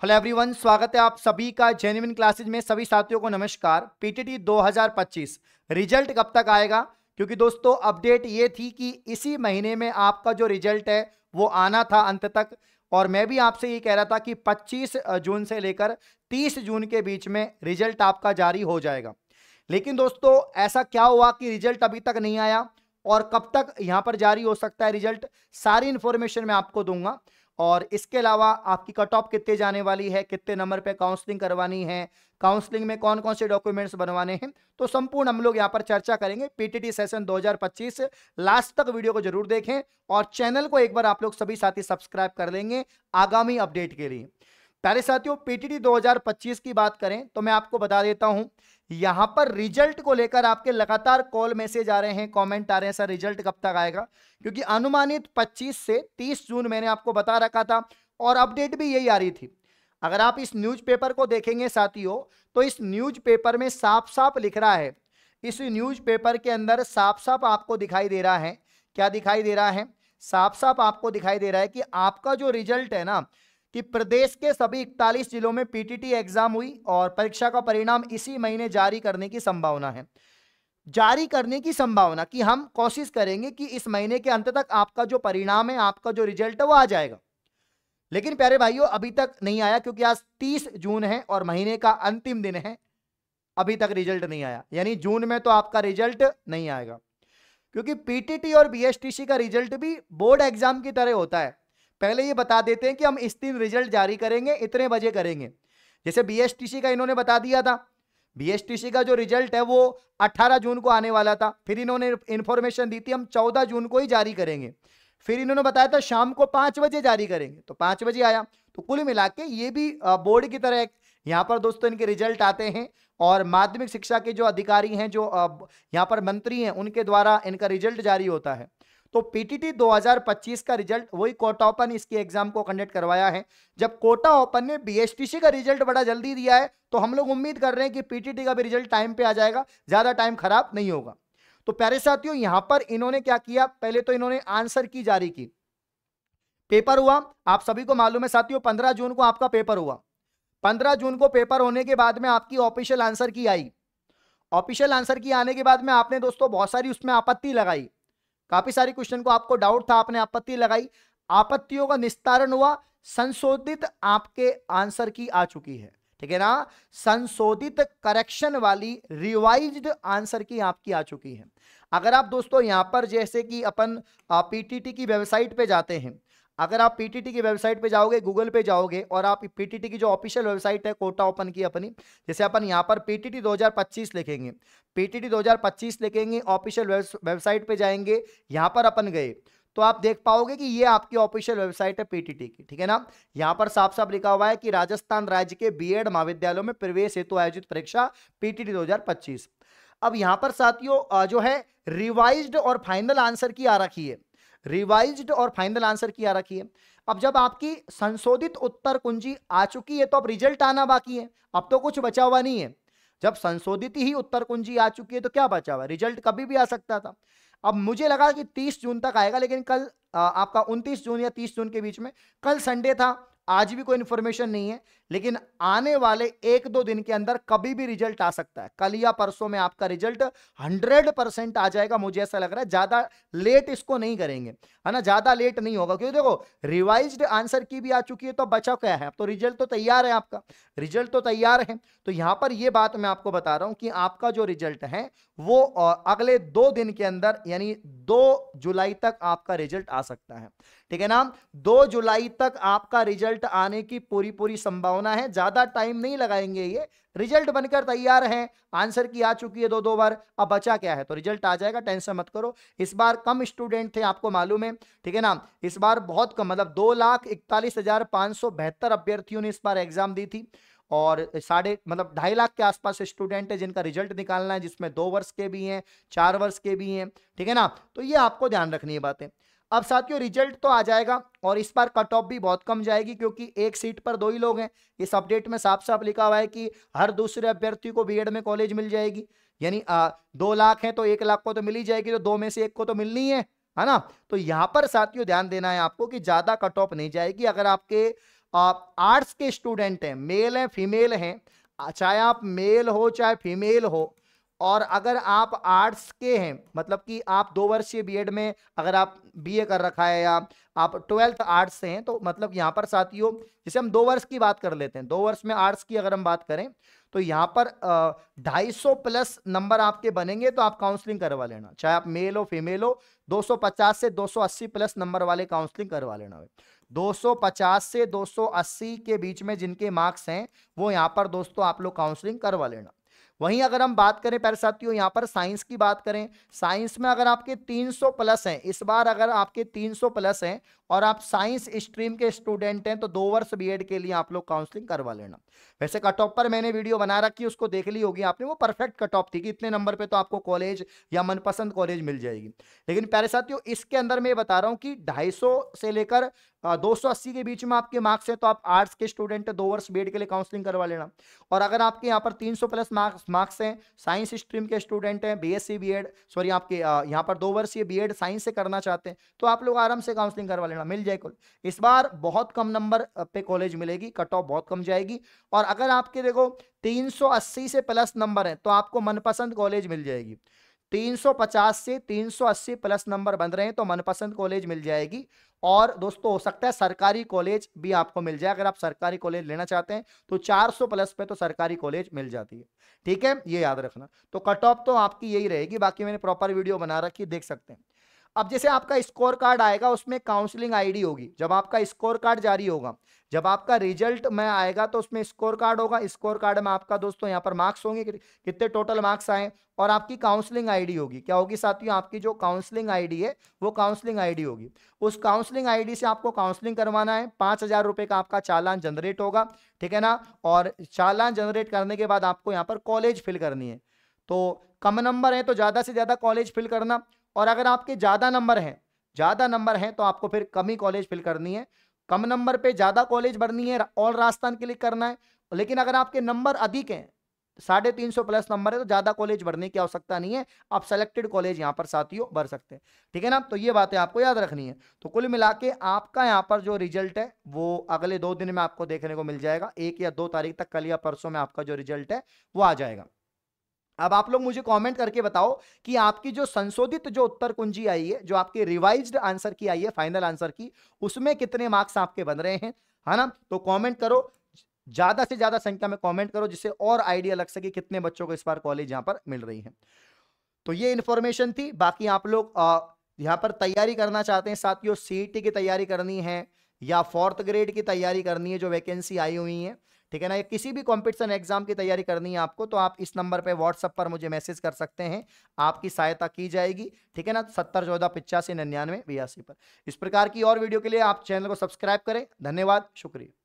Hello everyone, स्वागत है आप सभी का जेन्युइन क्लासेज में। सभी साथियों को नमस्कार। पीटीटी 2025 रिजल्ट कब तक आएगा? क्योंकि दोस्तों अपडेट ये थी कि इसी महीने में आपका जो रिजल्ट है वो आना था अंत तक, और मैं भी आपसे ये कह रहा था कि 25 जून से लेकर 30 जून के बीच में रिजल्ट आपका जारी हो जाएगा। लेकिन दोस्तों ऐसा क्या हुआ कि रिजल्ट अभी तक नहीं आया, और कब तक यहां पर जारी हो सकता है रिजल्ट, सारी इंफॉर्मेशन मैं आपको दूंगा। और इसके अलावा आपकी कट ऑफ कितने जाने वाली है, कितने नंबर पे काउंसलिंग करवानी है, काउंसलिंग में कौन कौन से डॉक्यूमेंट्स बनवाने हैं, तो संपूर्ण हम लोग यहाँ पर चर्चा करेंगे। पीटीटी सेशन 2025 लास्ट तक वीडियो को जरूर देखें, और चैनल को एक बार आप लोग सभी साथी सब्सक्राइब कर लेंगे आगामी अपडेट के लिए। प्यारे साथियों, पीटीटी 2025 की बात करें तो मैं आपको बता देता हूं, यहां पर रिजल्ट को लेकर आपके लगातार कॉल मैसेज आ रहे हैं, कमेंट आ रहे हैं, सर रिजल्ट कब तक आएगा? क्योंकि अनुमानित 25 से 30 जून मैंने आपको बता रखा था, और अपडेट भी यही आ रही थी। अगर आप इस न्यूज़पेपर को देखेंगे साथियों, तो इस न्यूज़पेपर में साफ साफ लिख रहा है, इस न्यूज़पेपर के अंदर साफ साफ आपको दिखाई दे रहा है, क्या दिखाई दे रहा है? साफ साफ आपको दिखाई दे रहा है कि आपका जो रिजल्ट है ना, कि प्रदेश के सभी 41 जिलों में पीटीटी एग्जाम हुई और परीक्षा का परिणाम इसी महीने जारी करने की संभावना है। जारी करने की संभावना कि हम कोशिश करेंगे कि इस महीने के अंत तक आपका जो परिणाम है, आपका जो रिजल्ट है वो आ जाएगा। लेकिन प्यारे भाइयों अभी तक नहीं आया, क्योंकि आज 30 जून है और महीने का अंतिम दिन है, अभी तक रिजल्ट नहीं आया। यानी जून में तो आपका रिजल्ट नहीं आएगा, क्योंकि पीटीटी और बीएसटीसी का रिजल्ट भी बोर्ड एग्जाम की तरह होता है। पहले ये बता देते हैं कि हम इस दिन रिजल्ट जारी करेंगे, इतने बजे करेंगे। जैसे बीएसटीसी का इन्होंने बता दिया था, बीएसटीसी का जो रिजल्ट है वो 18 जून को आने वाला था, फिर इन्होंने इंफॉर्मेशन दी थी हम 14 जून को ही जारी करेंगे, फिर इन्होंने बताया था शाम को 5 बजे जारी करेंगे, तो 5 बजे आया। तो कुल मिला के ये भी बोर्ड की तरह यहाँ पर दोस्तों इनके रिजल्ट आते हैं, और माध्यमिक शिक्षा के जो अधिकारी हैं, जो यहाँ पर मंत्री हैं, उनके द्वारा इनका रिजल्ट जारी होता है। तो पीटीटी 2025 का रिजल्ट वही कोटा ओपन इसकी एग्जाम को कंडक्ट करवाया है। जब कोटा ओपन ने बीएसटीसी का रिजल्ट बड़ा जल्दी दिया है, तो हम लोग उम्मीद कर रहे हैं कि पीटीटी का भी रिजल्ट टाइम पे आ जाएगा, ज्यादा टाइम खराब नहीं होगा। तो प्यारे साथियों यहां पर इन्होंने क्या किया, पहले तो इन्होंने आंसर की जारी की, पेपर हुआ। आप सभी को मालूम है साथियों 15 जून को आपका पेपर हुआ। 15 जून को पेपर होने के बाद में आपकी ऑफिशियल आंसर की आई। ऑफिशियल आंसर की आने के बाद में आपने दोस्तों बहुत सारी उसमें आपत्ति लगाई, काफी सारी क्वेश्चन को आपको डाउट था, आपने आपत्ति लगाई, आपत्तियों का निस्तारण हुआ, संशोधित आपके आंसर की आ चुकी है, ठीक है ना? संशोधित करेक्शन वाली रिवाइज्ड आंसर की आपकी आ चुकी है। अगर आप दोस्तों यहां पर जैसे कि अपन पीटीटी की वेबसाइट पे जाते हैं, अगर आप पीटीटी की वेबसाइट पे जाओगे, गूगल पे जाओगे, और आप पीटीटी की जो ऑफिशियल वेबसाइट है कोटा ओपन की अपनी, जैसे अपन यहाँ पर पीटीटी 2025 लिखेंगे, पीटीटी 2025 लिखेंगे, ऑफिशियल वेबसाइट पे जाएंगे, यहाँ पर अपन गए तो आप देख पाओगे कि ये आपकी ऑफिशियल वेबसाइट है पीटीटी की, ठीक है ना? यहाँ पर साफ साफ लिखा हुआ है कि राजस्थान राज्य के बीएड महाविद्यालयों में प्रवेश हेतु आयोजित परीक्षा पीटीटी 2025। अब यहाँ पर साथियों जो है रिवाइज्ड और फाइनल आंसर की आ रखी है, रिवाइज्ड और फाइनल आंसर की आ रखी है। अब जब आपकी संशोधित उत्तर कुंजी आ चुकी है, तो अब रिजल्ट आना बाकी है, अब तो कुछ बचा हुआ नहीं है। जब संशोधित ही उत्तर कुंजी आ चुकी है तो क्या बचा हुआ? रिजल्ट कभी भी आ सकता था। अब मुझे लगा कि 30 जून तक आएगा, लेकिन कल आपका 29 जून या 30 जून के बीच में, कल संडे था, आज भी कोई इंफॉर्मेशन नहीं है, लेकिन आने वाले 1-2 दिन के अंदर कभी भी रिजल्ट आ सकता है। कल या परसों में आपका रिजल्ट 100% आ जाएगा, मुझे ऐसा लग रहा है। ज्यादा लेट इसको नहीं करेंगे, है ना? ज्यादा लेट नहीं होगा, क्योंकि देखो रिवाइज्ड आंसर की भी आ चुकी है, तो बचा क्या है? अब तो रिजल्ट तो तैयार है, आपका रिजल्ट तो तैयार है। तो यहां पर यह बात मैं आपको बता रहा हूं कि आपका जो रिजल्ट है वो अगले 2 दिन के अंदर, यानी 2 जुलाई तक आपका रिजल्ट आ सकता है, ठीक है ना? 2 जुलाई तक आपका रिजल्ट आने की पूरी पूरी संभावना है, ज्यादा टाइम नहीं लगाएंगे, ये रिजल्ट बनकर तैयार है, आंसर की आ चुकी है 2-2 बार, अब बचा क्या है? तो रिजल्ट आ जाएगा, टेंशन मत करो। इस बार कम स्टूडेंट थे, आपको मालूम है, ठीक है ना? इस बार बहुत कम, मतलब 2,41,572 अभ्यर्थियों ने इस बार एग्जाम दी थी, और 2.5 लाख के आसपास स्टूडेंट है जिनका रिजल्ट निकालना है, जिसमें 2 वर्ष के भी हैं, 4 वर्ष के भी हैं, ठीक है ना? तो ये आपको ध्यान रखनी है बातें। अब साथियों रिजल्ट तो आ जाएगा, और इस बार कट ऑफ भी बहुत कम जाएगी, क्योंकि एक सीट पर 2 ही लोग हैं। इस अपडेट में साफ साफ लिखा हुआ है कि हर दूसरे अभ्यर्थी को बीएड में कॉलेज मिल जाएगी, यानी 2 लाख है तो 1 लाख को तो मिल ही जाएगी, तो 2 में से 1 को तो मिलनी है ना? तो यहां पर साथियों ध्यान देना है आपको कि ज्यादा कट ऑफ नहीं जाएगी। अगर आपके आर्ट्स के स्टूडेंट हैं, मेल हैं फीमेल हैं, चाहे आप मेल हो चाहे फीमेल हो, और अगर आप आर्ट्स के हैं, मतलब कि आप 2 वर्षीय बीएड में अगर आप बीए कर रखा है या आप 12th आर्ट्स से हैं, तो मतलब यहाँ पर साथियों जैसे हम 2 वर्ष की बात कर लेते हैं, 2 वर्ष में आर्ट्स की अगर हम बात करें तो यहाँ पर 250 प्लस नंबर आपके बनेंगे तो आप काउंसलिंग करवा लेना, चाहे आप मेल हो फीमेल हो। 250 से 280 प्लस नंबर वाले काउंसलिंग करवा लेना। 250 से 280 के बीच में जिनके मार्क्स हैं वो यहाँ पर दोस्तों आप लोग काउंसलिंग करवा लेना। वहीं अगर हम बात करें प्यारे साथियों यहाँ पर साइंस की बात करें, साइंस में अगर आपके 300 प्लस हैं, इस बार अगर आपके 300 प्लस हैं और आप साइंस स्ट्रीम के स्टूडेंट हैं तो 2 वर्ष बीएड के लिए आप लोग काउंसलिंग करवा लेना। वैसे कट ऑफ पर मैंने वीडियो बना रखी है, उसको देख ली होगी आपने, वो परफेक्ट कट ऑफ थी कि इतने नंबर पे तो आपको कॉलेज या मनपसंद कॉलेज मिल जाएगी। लेकिन प्यारे साथियों इसके अंदर मैं बता रहा हूं कि 250 से लेकर 280 के बीच में आपके मार्क्स हैं तो आप आर्ट्स के स्टूडेंट 2 वर्ष बीएड के लिए काउंसलिंग करवा लेना। और अगर आपके यहाँ पर 300 प्लस मार्क्स हैं, साइंस स्ट्रीम के स्टूडेंट हैं, बीएससी बीएड सॉरी आपके यहाँ पर 2 वर्षीय बीएड साइंस से करना चाहते हैं तो आप लोग आराम से काउंसलिंग करवा लेना, मिल जाए। इस बार बहुत कम नंबर पे कॉलेज मिलेगी, कट ऑफ बहुत कम जाएगी। और अगर आपके देखो 380 से प्लस नंबर है तो आपको मनपसंद कॉलेज मिल जाएगी। 350 से 380 प्लस नंबर बन रहे हैं तो मनपसंद कॉलेज मिल जाएगी। और दोस्तों हो सकता है सरकारी कॉलेज भी आपको मिल जाए, अगर आप सरकारी कॉलेज लेना चाहते हैं तो 400 प्लस पे तो सरकारी कॉलेज मिल जाती है। ठीक है, ये याद रखना। तो कट ऑफ तो आपकी यही रहेगी, बाकी मैंने प्रॉपर वीडियो बना रखी, देख सकते हैं। अब जैसे आपका स्कोर कार्ड आएगा उसमें काउंसलिंग आईडी होगी, जब आपका स्कोर कार्ड जारी होगा, जब आपका रिजल्ट में आएगा तो उसमें स्कोर कार्ड होगा, स्कोर कार्ड में आपका दोस्तों यहाँ पर मार्क्स होंगे कितने टोटल मार्क्स आए, और आपकी काउंसलिंग आईडी होगी। क्या होगी साथियों, आपकी जो काउंसलिंग आईडी है वो काउंसलिंग आईडी होगी। उस काउंसलिंग आईडी से आपको काउंसलिंग करवाना है। 5,000 रुपए का आपका चालान जनरेट होगा, ठीक है ना। और चालान जनरेट करने के बाद आपको यहाँ पर कॉलेज फिल करनी है। तो कम नंबर है तो ज्यादा से ज्यादा कॉलेज फिल करना, और अगर आपके ज्यादा नंबर हैं तो आपको फिर कम ही कॉलेज फिल करनी है। कम नंबर पे ज्यादा कॉलेज भरनी है, ऑल राजस्थान क्लिक करना है। लेकिन अगर आपके नंबर अधिक हैं, 350 प्लस नंबर है तो ज्यादा कॉलेज भरने की आवश्यकता नहीं है, आप सेलेक्टेड कॉलेज यहां पर साथियों भर सकते हैं। ठीक है ना, तो ये बातें आपको याद रखनी है। तो कुल मिला के आपका यहां पर जो रिजल्ट है वो अगले 2 दिन में आपको देखने को मिल जाएगा, 1 या 2 तारीख तक, कल या परसों में आपका जो रिजल्ट है वो आ जाएगा। अब आप लोग मुझे कमेंट करके बताओ कि आपकी जो संशोधित जो उत्तर कुंजी आई है, जो आपके रिवाइज्ड आंसर की आई है, फाइनल आंसर की, उसमें कितने मार्क्स आपके बन रहे हैं, है ना। तो कमेंट करो, ज्यादा से ज्यादा संख्या में कमेंट करो, जिससे और आइडिया लग सके कितने बच्चों को इस बार कॉलेज यहां पर मिल रही है। तो ये इंफॉर्मेशन थी। बाकी आप लोग यहां पर तैयारी करना चाहते हैं साथियों, सीईटी की तैयारी करनी है या 4th ग्रेड की तैयारी करनी है जो वैकेंसी आई हुई है, ठीक है ना, या किसी भी कंपटीशन एग्जाम की तैयारी करनी है आपको, तो आप इस नंबर पे व्हाट्सएप पर मुझे मैसेज कर सकते हैं, आपकी सहायता की जाएगी। ठीक है ना, 7014859982 पर। इस प्रकार की और वीडियो के लिए आप चैनल को सब्सक्राइब करें। धन्यवाद, शुक्रिया।